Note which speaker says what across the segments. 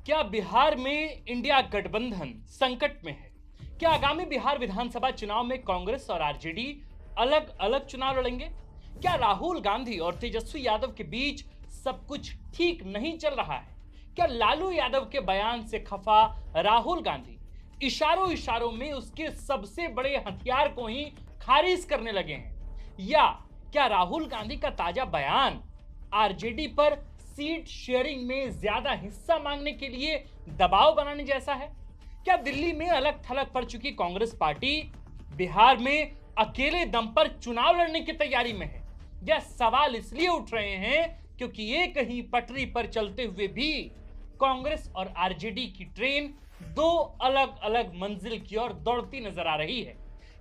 Speaker 1: क्या बिहार में इंडिया गठबंधन संकट में है? क्या आगामी बिहार विधानसभा चुनाव में कांग्रेस और आरजेडी अलग अलग चुनाव लड़ेंगे? क्या राहुल गांधी और तेजस्वी यादव के बीच सब कुछ ठीक नहीं चल रहा है? क्या लालू यादव के बयान से खफा राहुल गांधी इशारों इशारों में उसके सबसे बड़े हथियार को ही खारिज करने लगे हैं? या क्या राहुल गांधी का ताजा बयान आरजेडी पर सीट शेयरिंग में ज्यादा हिस्सा मांगने के लिए दबाव बनाने जैसा है? क्या दिल्ली में अलग थलग पड़ चुकी कांग्रेस पार्टी बिहार में अकेले दम पर चुनाव लड़ने की तैयारी में है? यह सवाल इसलिए उठ रहे हैं क्योंकि एक ही पटरी पर चलते हुए भी कांग्रेस और आरजेडी की ट्रेन दो अलग अलग मंजिल की ओर दौड़ती नजर आ रही है।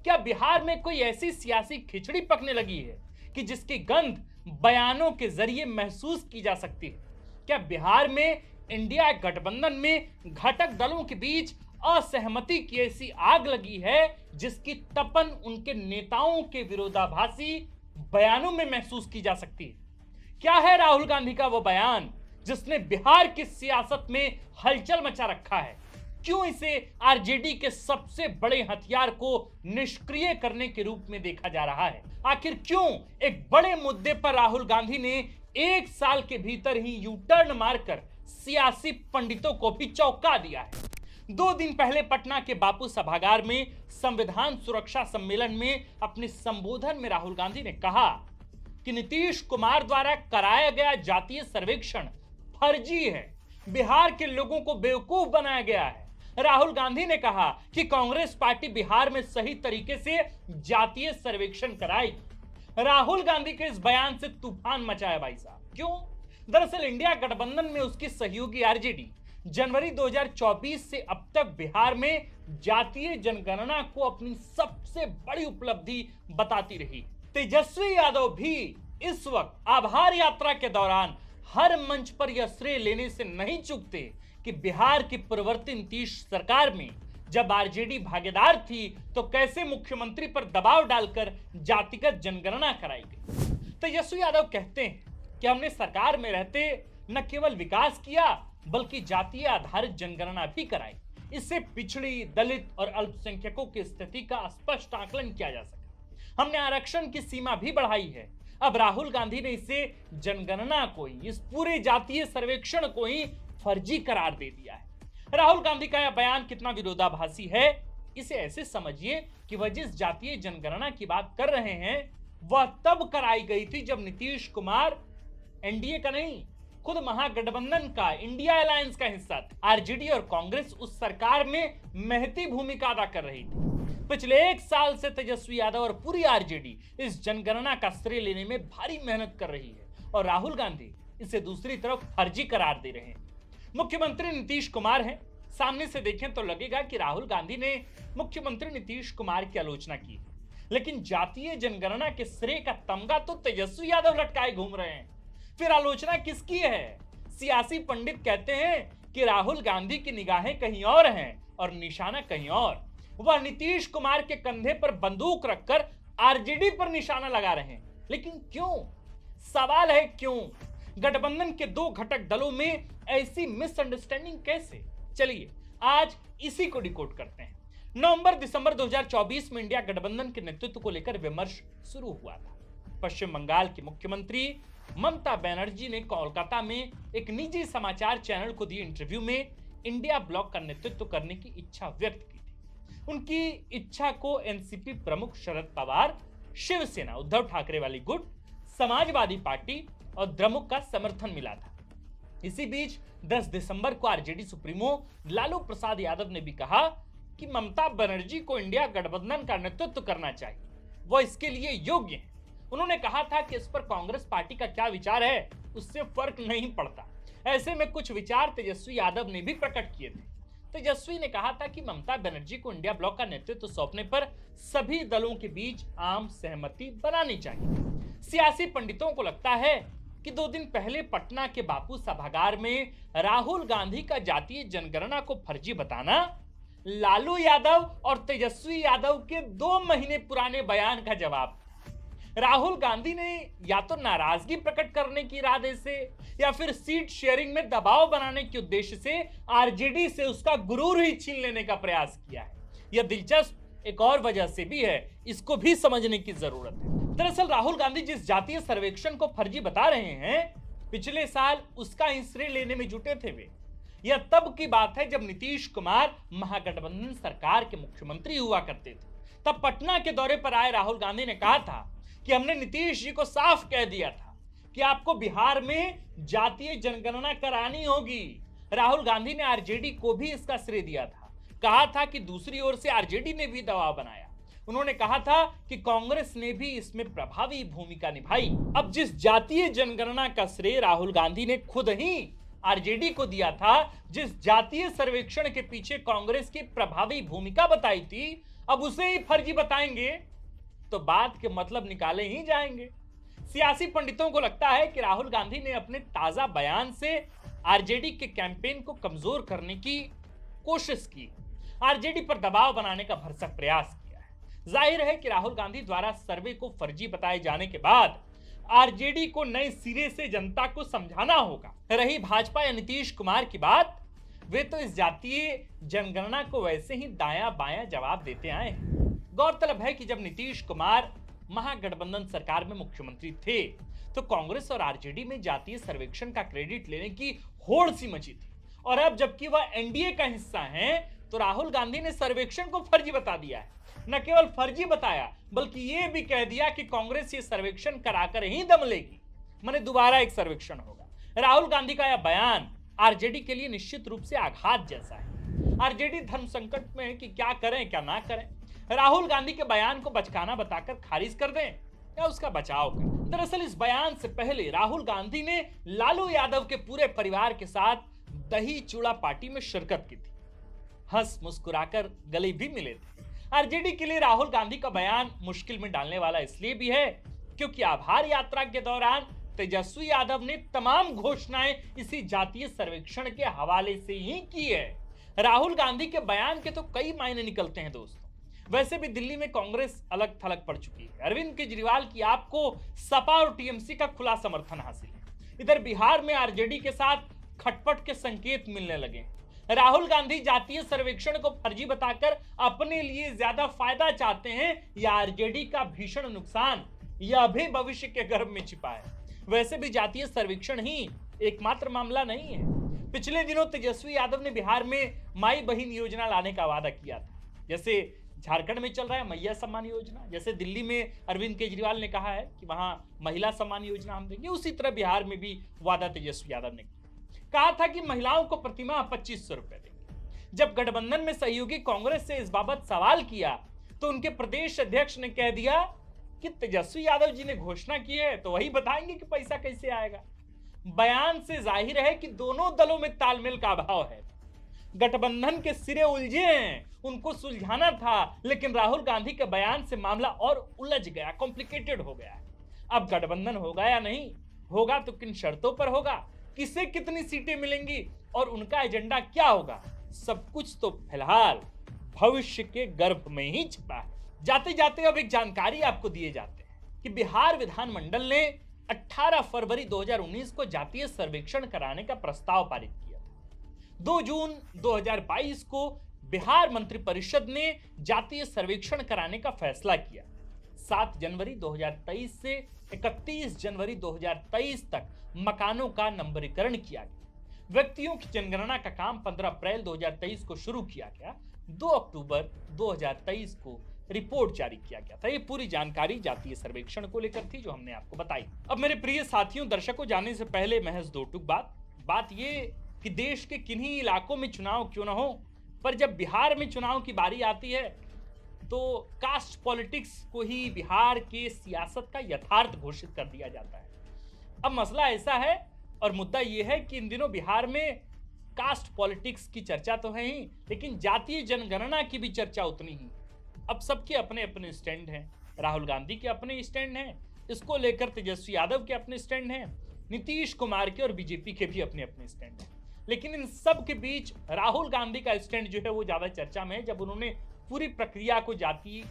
Speaker 1: क्या बिहार में कोई ऐसी सियासी खिचड़ी पकने लगी है कि जिसकी गंध बयानों के जरिए महसूस की जा सकती है? क्या बिहार में इंडिया गठबंधन में घटक दलों के बीच असहमति की ऐसी आग लगी है जिसकी तपन उनके नेताओं के विरोधाभासी बयानों में महसूस की जा सकती है? क्या है राहुल गांधी का वो बयान जिसने बिहार की सियासत में हलचल मचा रखा है? क्यों इसे आरजेडी के सबसे बड़े हथियार को निष्क्रिय करने के रूप में देखा जा रहा है? आखिर क्यों एक बड़े मुद्दे पर राहुल गांधी ने एक साल के भीतर ही यू टर्न मारकर सियासी पंडितों को भी चौंका दिया है? 2 दिन पहले पटना के बापू सभागार में संविधान सुरक्षा सम्मेलन में अपने संबोधन में राहुल गांधी ने कहा कि नीतीश कुमार द्वारा कराया गया जातीय सर्वेक्षण फर्जी है, बिहार के लोगों को बेवकूफ बनाया गया है। राहुल गांधी ने कहा कि कांग्रेस पार्टी बिहार में सही तरीके से जातीय सर्वेक्षण कराएगी। राहुल गांधी के इस बयान से तूफान मचा है भाई साहब। क्यों? दरअसल इंडिया गठबंधन में उसकी सहयोगी आरजेडी जनवरी 2024 से अब तक बिहार में जातीय जनगणना को अपनी सबसे बड़ी उपलब्धि बताती रही। तेजस्वी यादव भी इस वक्त आभार यात्रा के दौरान हर मंच पर यह श्रेय लेने से नहीं चूकते कि बिहार की पूर्ववर्ती नीतीश सरकार में जब आरजेडी भागीदार थी तो कैसे मुख्यमंत्री पर दबाव डालकर जातिगत जनगणना कराई गई। तेजस्वी यादव कहते हैं कि हमने सरकार में रहते न केवल विकास किया बल्कि जातीय आधारित जनगणना भी कराई। इससे पिछड़ी, दलित और अल्पसंख्यकों की स्थिति का स्पष्ट आकलन किया जा सका। हमने आरक्षण की सीमा भी बढ़ाई है। अब राहुल गांधी ने इसे जनगणना को ही, इस पूरे जातीय सर्वेक्षण को ही फर्जी करार दे दिया है। राहुल गांधी का यह बयान कितना विरोधाभासी है इसे ऐसे समझिए कि वह जिस जातीय जनगणना की बात कर रहे हैं वह तब कराई गई थी जब नीतीश कुमार एनडीए का नहीं, खुद महागठबंधन का, इंडिया अलायंस का हिस्सा था। आरजेडी और कांग्रेस उस सरकार में महती भूमिका अदा कर रही थी। पिछले 1 साल से तेजस्वी यादव और पूरी आरजेडी इस जनगणना का श्रेय लेने में भारी मेहनत कर रही है और राहुल गांधी इसे दूसरी तरफ फर्जी करार दे रहे हैं। मुख्यमंत्री नीतीश कुमार हैं। सामने से देखें तो लगेगा कि राहुल गांधी ने मुख्यमंत्री नीतीश कुमार की आलोचना की, लेकिन जातीय जनगणना के श्रेय का तमगा तो तेजस्वी यादव लटकाए घूम रहे हैं। फिर आलोचना किसकी है? सियासी पंडित कहते हैं कि राहुल गांधी की निगाहें कहीं और हैं और निशाना कहीं और। वह नीतीश कुमार के कंधे पर बंदूक रखकर आरजेडी पर निशाना लगा रहे हैं। लेकिन क्यों? सवाल है क्यों? गठबंधन के 2 घटक दलों में ऐसी मिसअंडरस्टैंडिंग कैसे? चलिए आज इसी को डिकोड करते हैं। नवंबर दिसंबर 2024 में इंडिया गठबंधन के नेतृत्व को लेकर विमर्श शुरू हुआ था। पश्चिम बंगाल की मुख्यमंत्री ममता बनर्जी ने कोलकाता में एक निजी समाचार चैनल को दिए इंटरव्यू में इंडिया ब्लॉक का नेतृत्व करने की इच्छा व्यक्त की थी। उनकी इच्छा को एनसीपी प्रमुख शरद पवार, शिवसेना उद्धव ठाकरे वाली गुट, समाजवादी पार्टी और द्रमुक का समर्थन मिला था। इसी बीच 10 दिसंबर को आरजेडी सुप्रीमो लालू प्रसाद यादव ने भी कहा कि ममता बनर्जी को इंडिया गठबंधन का नेतृत्व करना चाहिए, वह इसके लिए योग्य हैं। उन्होंने कहा था कि इस पर कांग्रेस पार्टी का क्या विचार है उससे फर्क नहीं पड़ता। ऐसे में कुछ विचार तेजस्वी यादव ने भी प्रकट किए थे। तेजस्वी ने कहा था कि ममता बनर्जी को इंडिया ब्लॉक का नेतृत्व सौंपने पर सभी दलों के बीच आम सहमति बनानी चाहिए। सियासी पंडितों को लगता है कि 2 दिन पहले पटना के बापू सभागार में राहुल गांधी का जातीय जनगणना को फर्जी बताना लालू यादव और तेजस्वी यादव के 2 महीने पुराने बयान का जवाब। राहुल गांधी ने या तो नाराजगी प्रकट करने के इरादे से या फिर सीट शेयरिंग में दबाव बनाने के उद्देश्य से आरजेडी से उसका गुरूर ही छीन लेने का प्रयास किया है। यह दिलचस्प एक और वजह से भी है, इसको भी समझने की जरूरत है। दरअसल राहुल गांधी जिस जातीय सर्वेक्षण को फर्जी बता रहे हैं, पिछले साल उसका ही श्रेय लेने में जुटे थे वे। यह तब की बात है जब नीतीश कुमार महागठबंधन सरकार के मुख्यमंत्री हुआ करते थे। तब पटना के दौरे पर आए राहुल गांधी ने कहा था कि हमने नीतीश जी को साफ कह दिया था कि आपको बिहार में जातीय जनगणना करानी होगी। राहुल गांधी ने आरजेडी को भी इसका श्रेय दिया था, कहा था कि दूसरी ओर से आरजेडी ने भी दबाव बनाया। उन्होंने कहा था कि कांग्रेस ने भी इसमें प्रभावी भूमिका निभाई। अब जिस जातीय जनगणना का श्रेय राहुल गांधी ने खुद ही आरजेडी को दिया था, जिस जातीय सर्वेक्षण के पीछे कांग्रेस की प्रभावी भूमिका बताई थी, अब उसे ही फर्जी बताएंगे तो बात के मतलब निकाले ही जाएंगे। सियासी पंडितों को लगता है कि राहुल गांधी ने अपने ताजा बयान से आरजेडी के कैंपेन को कमजोर करने की कोशिश की, आरजेडी पर दबाव बनाने का भरसक प्रयास किया है। जाहिर है कि राहुल गांधी द्वारा सर्वे को फर्जी बताए जाने के बाद आरजेडी को नए सिरे से जनता को समझाना होगा। रही भाजपा या नीतीश कुमार की बात, वे तो इस जातीय जनगणना को वैसे ही दायां बायां जवाब देते आए हैं। गौरतलब है कि जब नीतीश कुमार महागठबंधन सरकार में मुख्यमंत्री थे तो कांग्रेस और आरजेडी में जातीय सर्वेक्षण का क्रेडिट लेने की होड़ सी मची थी, और अब जबकि वह एनडीए का हिस्सा हैं तो राहुल गांधी ने सर्वेक्षण को फर्जी बता दिया है। न केवल फर्जी बताया बल्कि यह भी कह दिया कि कांग्रेस ये सर्वेक्षण कराकर ही दम लेगी, माने दोबारा एक सर्वेक्षण होगा। राहुल गांधी का यह बयान आरजेडी के लिए निश्चित रूप से आघात जैसा है। आरजेडी धर्म संकट में है कि क्या करें क्या ना करें। राहुल गांधी के बयान को बचकाना बताकर खारिज कर दें या उसका बचाव करें। दरअसल इस बयान से पहले राहुल गांधी ने लालू यादव के पूरे परिवार के साथ दही चूड़ा पार्टी में शिरकत की थी, हंस मुस्कुराकर गले भी मिले थे। आरजेडी के लिए राहुल गांधी का बयान मुश्किल में डालने वाला इसलिए भी है क्योंकि आभार यात्रा के दौरान तेजस्वी यादव ने तमाम घोषणाएं इसी जातीय सर्वेक्षण के हवाले से ही की है। राहुल गांधी के बयान के तो कई मायने निकलते हैं दोस्तों। वैसे भी दिल्ली में कांग्रेस अलग थलग पड़ चुकी है। अरविंद केजरीवाल की आपको सपा और टीएमसी का खुला समर्थन हासिल है। इधर बिहार में आरजेडी के साथ खटपट के संकेत मिलने लगे। राहुल गांधी जातीय सर्वेक्षण को फर्जी बताकर अपने लिए ज्यादा फायदा चाहते हैं या आरजेडी का भीषण नुकसान, यह भी भविष्य के गर्भ में छिपा है। वैसे भी जातीय सर्वेक्षण ही एकमात्र मामला नहीं है। पिछले दिनों तेजस्वी यादव ने बिहार में माई बहन योजना लाने का वादा किया था। जैसे झारखंड में चल रहा है मैया सम्मान योजना, जैसे दिल्ली में अरविंद केजरीवाल ने कहा है कि वहां महिला सम्मान योजना हम देंगे, उसी तरह बिहार में भी वादा तेजस्वी यादव ने कहा था कि महिलाओं को प्रतिमाह 2500 रुपए देंगे। जब गठबंधन में सहयोगी कांग्रेस से इस बाबत सवाल किया तो उनके प्रदेश अध्यक्ष ने कह दिया कि तेजस्वी यादव जी ने घोषणा की है तो वही बताएंगे कि पैसा कैसे आएगा। बयान से जाहिर है कि दोनों दलों में तालमेल का अभाव है। गठबंधन के सिरे उलझे हैं, उनको सुलझाना था, लेकिन राहुल गांधी के बयान से मामला और उलझ गया, कॉम्प्लिकेटेड हो गया। अब गठबंधन होगा या नहीं होगा तो किन शर्तों पर होगा, किसे कितनी सीटें मिलेंगी और उनका एजेंडा क्या होगा, सब कुछ तो फिलहाल भविष्य के गर्भ में ही छिपा है। जाते जाते अब एक जानकारी आपको दिए जाते हैं कि बिहार विधानमंडल ने 18 फरवरी 2019 को जातीय सर्वेक्षण कराने का प्रस्ताव पारित किया था। 2 जून 2022 को बिहार मंत्रिपरिषद ने जातीय सर्वेक्षण कराने का फैसला किया। 7 जनवरी 2023 से 31 जनवरी 2023 तक मकानों का नंबरीकरण किया गया। व्यक्तियों की जनगणना का काम 15 अप्रैल 2023 को शुरू किया गया। 2 अक्टूबर 2023 को रिपोर्ट जारी किया गया था। ये पूरी जानकारी जातीय सर्वेक्षण को लेकर थी जो हमने आपको बताई। अब मेरे प्रिय साथियों, दर्शकों, जाने से पहले महज 2 टूक बात ये कि देश के किन्हीं इलाकों में चुनाव क्यों ना हो, पर जब बिहार में चुनाव की बारी आती है तो कास्ट पॉलिटिक्स को ही बिहार के सियासत का यथार्थ घोषित कर दिया जाता है। अब मसला ऐसा है और मुद्दा यह है कि इन दिनों बिहार में कास्ट पॉलिटिक्स की चर्चा तो है ही, लेकिन जातीय जनगणना की भी चर्चा उतनी ही। अब सबके अपने अपने स्टैंड हैं। राहुल गांधी के अपने स्टैंड हैं, इसको लेकर तेजस्वी यादव के अपने स्टैंड हैं, नीतीश कुमार के और बीजेपी के भी अपने अपने स्टैंड हैं। लेकिन इन सब के बीच राहुल गांधी का स्टैंड जो है वो ज्यादा चर्चा में है, जब उन्होंने पूरी प्रक्रिया को, जातीय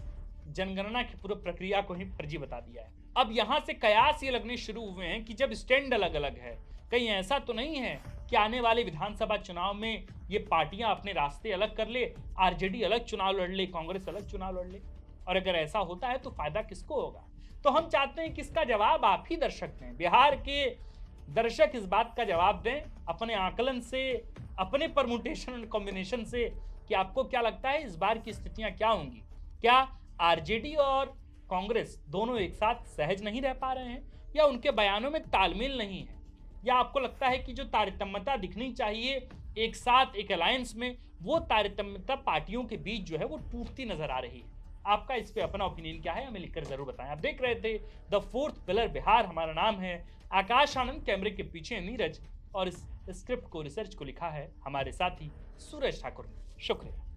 Speaker 1: जनगणना की पूरी प्रक्रिया को ही फर्जी बता दिया है। अब यहां से कयास ये लगने शुरू हुए हैं कि जब स्टैंड अलग अलग है, कहीं ऐसा तो नहीं है कि आने वाले विधानसभा चुनाव में ये पार्टियां अपने रास्ते अलग कर ले, आरजेडी अलग चुनाव लड़ ले, कांग्रेस अलग चुनाव लड़ ले। और अगर ऐसा होता है तो फायदा किसको होगा? तो हम चाहते हैं कि इसका जवाब आप ही दर्शक दें। बिहार के दर्शक इस बात का जवाब दें अपने आकलन से, अपने परमुटेशन एंड कॉम्बिनेशन से, कि आपको क्या लगता है इस बार की स्थितियां क्या होंगी? क्या आरजेडी और कांग्रेस दोनों एक साथ सहज नहीं रह पा रहे हैं, या उनके बयानों में तालमेल नहीं है, या आपको लगता है कि जो तारतम्यता दिखनी चाहिए एक साथ एक अलायंस में, वो तारतम्यता पार्टियों के बीच जो है वो टूटती नजर आ रही है? आपका इस पे अपना ओपिनियन क्या है, हमें लिखकर जरूर बताएं। आप देख रहे थे द फोर्थ पिलर बिहार, हमारा नाम है आकाश आनंद, कैमरे के पीछे नीरज, और इस स्क्रिप्ट को, रिसर्च को लिखा है हमारे साथी सूरज ठाकुर ने। शुक्रिया।